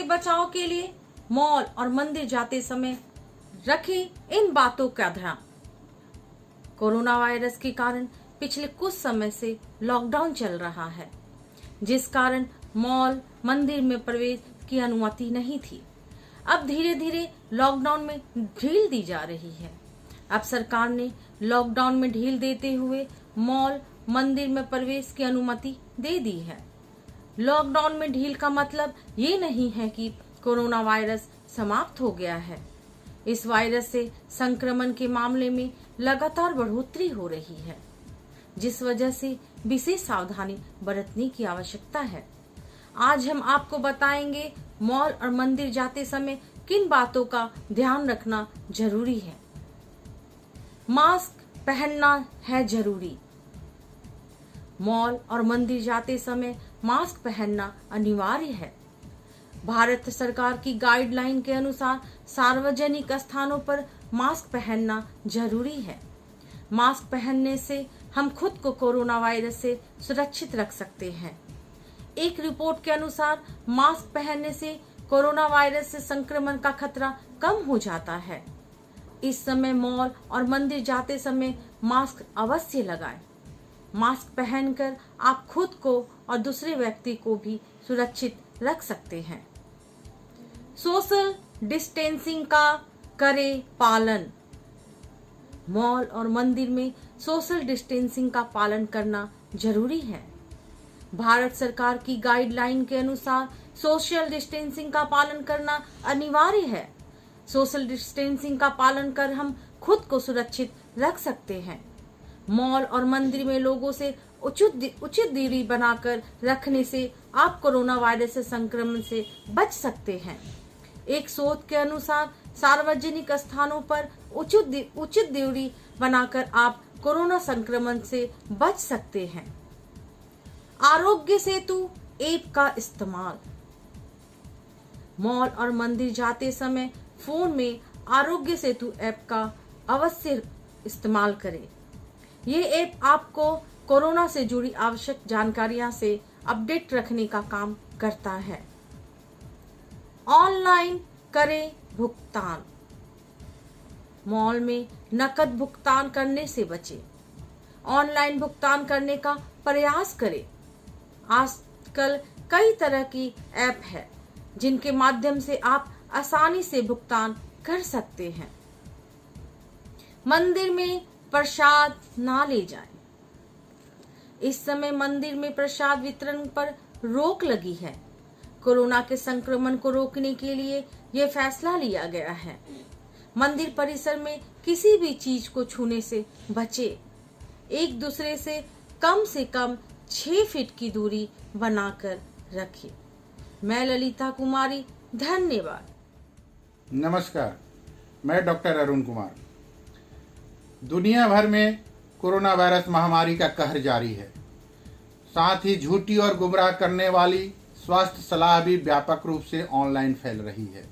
बचाव के लिए मॉल और मंदिर जाते समय रखें इन बातों का ध्यान। कोरोना वायरस के कारण पिछले कुछ समय से लॉकडाउन चल रहा है, जिस कारण मॉल मंदिर में प्रवेश की अनुमति नहीं थी। अब धीरे धीरे लॉकडाउन में ढील दी जा रही है। अब सरकार ने लॉकडाउन में ढील देते हुए मॉल मंदिर में प्रवेश की अनुमति दे दी है। लॉकडाउन में ढील का मतलब ये नहीं है कि कोरोना वायरस समाप्त हो गया है। इस वायरस से संक्रमण के मामले में लगातार बढ़ोतरी हो रही है, जिस वजह से विशेष सावधानी बरतने की आवश्यकता है। आज हम आपको बताएंगे मॉल और मंदिर जाते समय किन बातों का ध्यान रखना जरूरी है। मास्क पहनना है जरूरी। मॉल और मंदिर जाते समय मास्क पहनना अनिवार्य है। भारत सरकार की गाइडलाइन के अनुसार सार्वजनिक स्थानों पर मास्क पहनना जरूरी है। मास्क पहनने से हम खुद को कोरोना वायरस से सुरक्षित रख सकते हैं। एक रिपोर्ट के अनुसार मास्क पहनने से कोरोना वायरस से संक्रमण का खतरा कम हो जाता है। इस समय मॉल और मंदिर जाते समय मास्क अवश्य लगाएं। मास्क पहनकर आप खुद को और दूसरे व्यक्ति को भी सुरक्षित रख सकते हैं। सोशल डिस्टेंसिंग का करें पालन। मॉल और मंदिर में सोशल डिस्टेंसिंग का पालन करना जरूरी है। भारत सरकार की गाइडलाइन के अनुसार सोशल डिस्टेंसिंग का पालन करना अनिवार्य है। सोशल डिस्टेंसिंग का पालन कर हम खुद को सुरक्षित रख सकते हैं। मॉल और मंदिर में लोगों से उचित दूरी बनाकर रखने से आप कोरोना वायरस से संक्रमण से बच सकते हैं। एक शोध के अनुसार सार्वजनिक स्थानों पर उचित दूरी बनाकर आप कोरोना संक्रमण से बच सकते हैं। आरोग्य सेतु ऐप का इस्तेमाल। मॉल और मंदिर जाते समय फोन में आरोग्य सेतु ऐप का अवश्य इस्तेमाल करें। ये ऐप आपको कोरोना से जुड़ी आवश्यक जानकारियां से अपडेट रखने का काम करता है। ऑनलाइन करें भुगतान। मॉल में नकद भुगतान करने से बचें। ऑनलाइन भुगतान करने का प्रयास करें। आजकल कई तरह की ऐप है जिनके माध्यम से आप आसानी से भुगतान कर सकते हैं। मंदिर में प्रसाद ना ले जाएं। इस समय मंदिर में प्रसाद वितरण पर रोक लगी है। कोरोना के संक्रमण को रोकने के लिए यह फैसला लिया गया है। मंदिर परिसर में किसी भी चीज को छूने से बचे। एक दूसरे से कम 6 फीट की दूरी बनाकर रखें। मैं ललिता कुमारी, धन्यवाद। नमस्कार, मैं डॉक्टर अरुण कुमार। दुनिया भर में कोरोना वायरस महामारी का कहर जारी है। साथ ही झूठी और गुमराह करने वाली स्वास्थ्य सलाह भी व्यापक रूप से ऑनलाइन फैल रही है।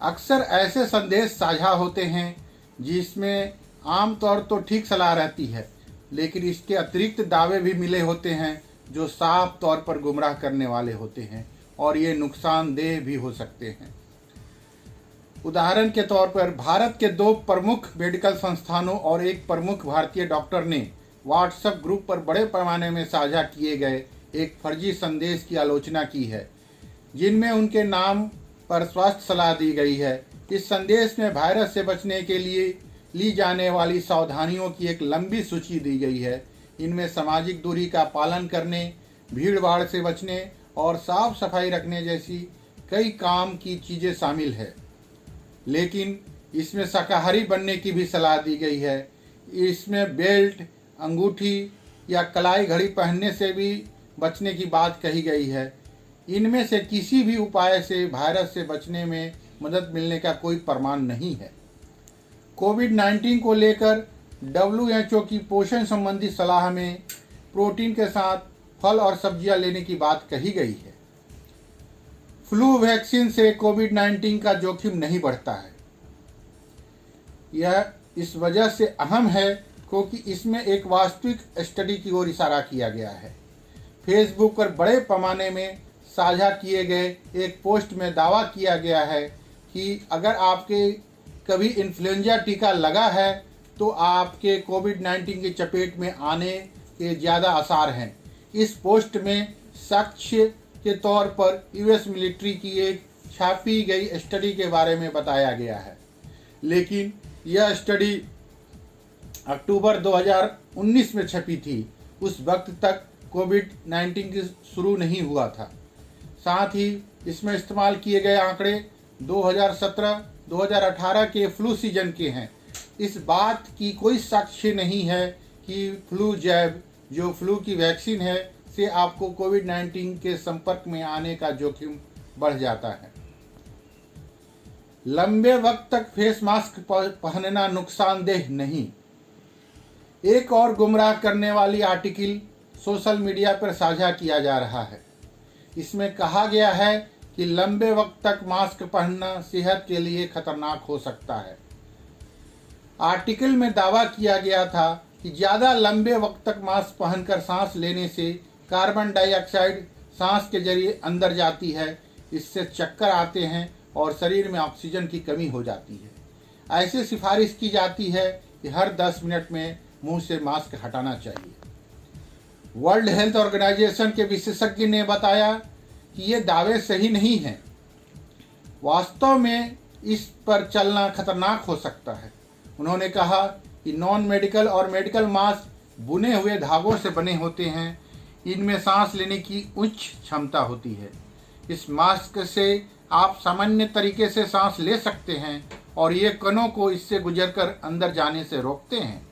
अक्सर ऐसे संदेश साझा होते हैं जिसमें आमतौर तो ठीक सलाह रहती है, लेकिन इसके अतिरिक्त दावे भी मिले होते हैं जो साफ तौर पर गुमराह करने वाले होते हैं और ये नुकसानदेह भी हो सकते हैं। उदाहरण के तौर पर भारत के 2 प्रमुख मेडिकल संस्थानों और एक प्रमुख भारतीय डॉक्टर ने व्हाट्सएप ग्रुप पर बड़े पैमाने में साझा किए गए एक फर्जी संदेश की आलोचना की है, जिनमें उनके नाम पर स्वास्थ्य सलाह दी गई है। इस संदेश में वायरस से बचने के लिए ली जाने वाली सावधानियों की एक लंबी सूची दी गई है। इनमें सामाजिक दूरी का पालन करने, भीड़ भाड़ से बचने और साफ सफाई रखने जैसी कई काम की चीज़ें शामिल है। लेकिन इसमें शाकाहारी बनने की भी सलाह दी गई है। इसमें बेल्ट, अंगूठी या कलाई घड़ी पहनने से भी बचने की बात कही गई है। इनमें से किसी भी उपाय से वायरस से बचने में मदद मिलने का कोई प्रमाण नहीं है। कोविड-19 को लेकर WHO की पोषण संबंधी सलाह में प्रोटीन के साथ फल और सब्जियां लेने की बात कही गई है। फ्लू वैक्सीन से कोविड-19 का जोखिम नहीं बढ़ता है। यह इस वजह से अहम है क्योंकि इसमें एक वास्तविक स्टडी की ओर इशारा किया गया है। फेसबुक पर बड़े पैमाने में साझा किए गए एक पोस्ट में दावा किया गया है कि अगर आपके कभी इन्फ्लुएंजा टीका लगा है तो आपके कोविड-19 की चपेट में आने के ज़्यादा आसार हैं। इस पोस्ट में साक्ष्य के तौर पर यूएस मिलिट्री की एक छापी गई स्टडी के बारे में बताया गया है, लेकिन यह स्टडी अक्टूबर 2019 में छपी थी। उस वक्त तक कोविड-19 की शुरू नहीं हुआ था। साथ ही इसमें इस्तेमाल किए गए आंकड़े 2017-2018 के फ्लू सीजन के हैं। इस बात की कोई साक्ष्य नहीं है कि फ्लू जैब, जो फ्लू की वैक्सीन है, से आपको कोविड-19 के संपर्क में आने का जोखिम बढ़ जाता है। लंबे वक्त तक फेस मास्क पहनना नुकसानदेह नहीं। एक और गुमराह करने वाली आर्टिकल सोशल मीडिया पर साझा किया जा रहा है। इसमें कहा गया है कि लंबे वक्त तक मास्क पहनना सेहत के लिए खतरनाक हो सकता है। आर्टिकल में दावा किया गया था कि ज़्यादा लंबे वक्त तक मास्क पहनकर सांस लेने से कार्बन डाइऑक्साइड सांस के जरिए अंदर जाती है, इससे चक्कर आते हैं और शरीर में ऑक्सीजन की कमी हो जाती है। ऐसे सिफारिश की जाती है कि हर 10 मिनट में मुंह से मास्क हटाना चाहिए। वर्ल्ड हेल्थ ऑर्गेनाइजेशन के विशेषज्ञ ने बताया कि ये दावे सही नहीं हैं। वास्तव में इस पर चलना खतरनाक हो सकता है। उन्होंने कहा कि नॉन मेडिकल और मेडिकल मास्क बुने हुए धागों से बने होते हैं। इनमें सांस लेने की उच्च क्षमता होती है। इस मास्क से आप सामान्य तरीके से सांस ले सकते हैं और ये कणों को इससे गुजरकर अंदर जाने से रोकते हैं।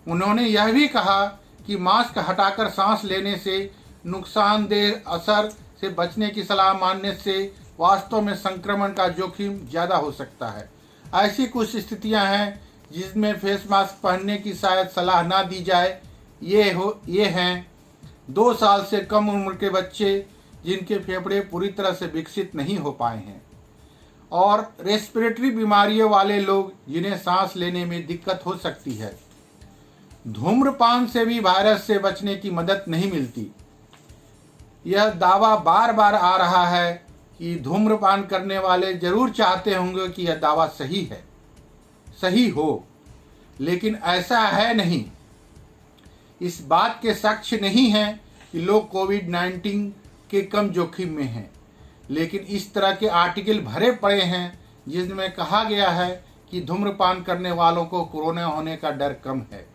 उन्होंने यह भी कहा कि मास्क हटाकर सांस लेने से नुकसानदेह असर से बचने की सलाह मानने से वास्तव में संक्रमण का जोखिम ज़्यादा हो सकता है। ऐसी कुछ स्थितियां हैं जिसमें फेस मास्क पहनने की शायद सलाह ना दी जाए। ये हैं 2 साल से कम उम्र के बच्चे जिनके फेफड़े पूरी तरह से विकसित नहीं हो पाए हैं, और रेस्पिरेटरी बीमारियों वाले लोग जिन्हें सांस लेने में दिक्कत हो सकती है। धूम्रपान से भी वायरस से बचने की मदद नहीं मिलती। यह दावा बार बार आ रहा है कि धूम्रपान करने वाले जरूर चाहते होंगे कि यह दावा सही हो, लेकिन ऐसा है नहीं। इस बात के साक्ष्य नहीं है कि लोग कोविड-19 के कम जोखिम में हैं, लेकिन इस तरह के आर्टिकल भरे पड़े हैं जिनमें कहा गया है कि धूम्रपान करने वालों को कोरोना होने का डर कम है।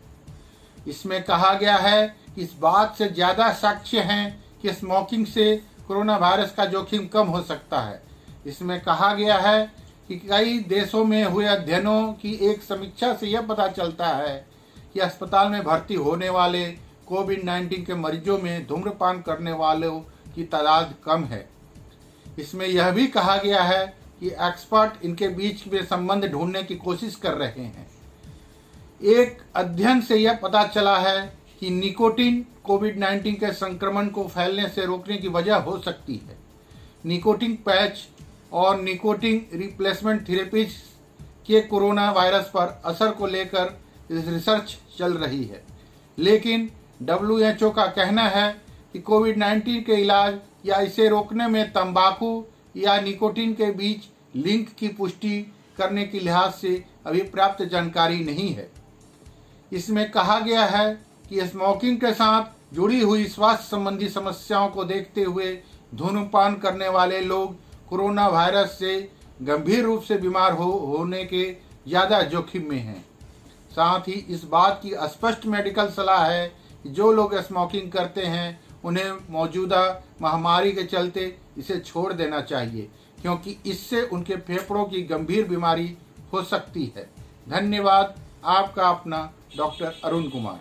इसमें कहा गया है कि इस बात से ज़्यादा साक्ष्य हैं कि स्मोकिंग से कोरोना वायरस का जोखिम कम हो सकता है। इसमें कहा गया है कि कई देशों में हुए अध्ययनों की एक समीक्षा से यह पता चलता है कि अस्पताल में भर्ती होने वाले कोविड-19 के मरीजों में धूम्रपान करने वालों की तादाद कम है। इसमें यह भी कहा गया है कि एक्सपर्ट इनके बीच में संबंध ढूंढने की कोशिश कर रहे हैं। एक अध्ययन से यह पता चला है कि निकोटीन कोविड-19 के संक्रमण को फैलने से रोकने की वजह हो सकती है। निकोटीन पैच और निकोटीन रिप्लेसमेंट थेरेपीज के कोरोना वायरस पर असर को लेकर रिसर्च चल रही है, लेकिन WHO का कहना है कि कोविड-19 के इलाज या इसे रोकने में तंबाकू या निकोटीन के बीच लिंक की पुष्टि करने के लिहाज से अभी पर्याप्त जानकारी नहीं है। इसमें कहा गया है कि स्मोकिंग के साथ जुड़ी हुई स्वास्थ्य संबंधी समस्याओं को देखते हुए धूम्रपान करने वाले लोग कोरोना वायरस से गंभीर रूप से बीमार होने के ज़्यादा जोखिम में हैं। साथ ही इस बात की स्पष्ट मेडिकल सलाह है कि जो लोग स्मोकिंग करते हैं उन्हें मौजूदा महामारी के चलते इसे छोड़ देना चाहिए, क्योंकि इससे उनके फेफड़ों की गंभीर बीमारी हो सकती है। धन्यवाद। आपका अपना डॉक्टर अरुण कुमार।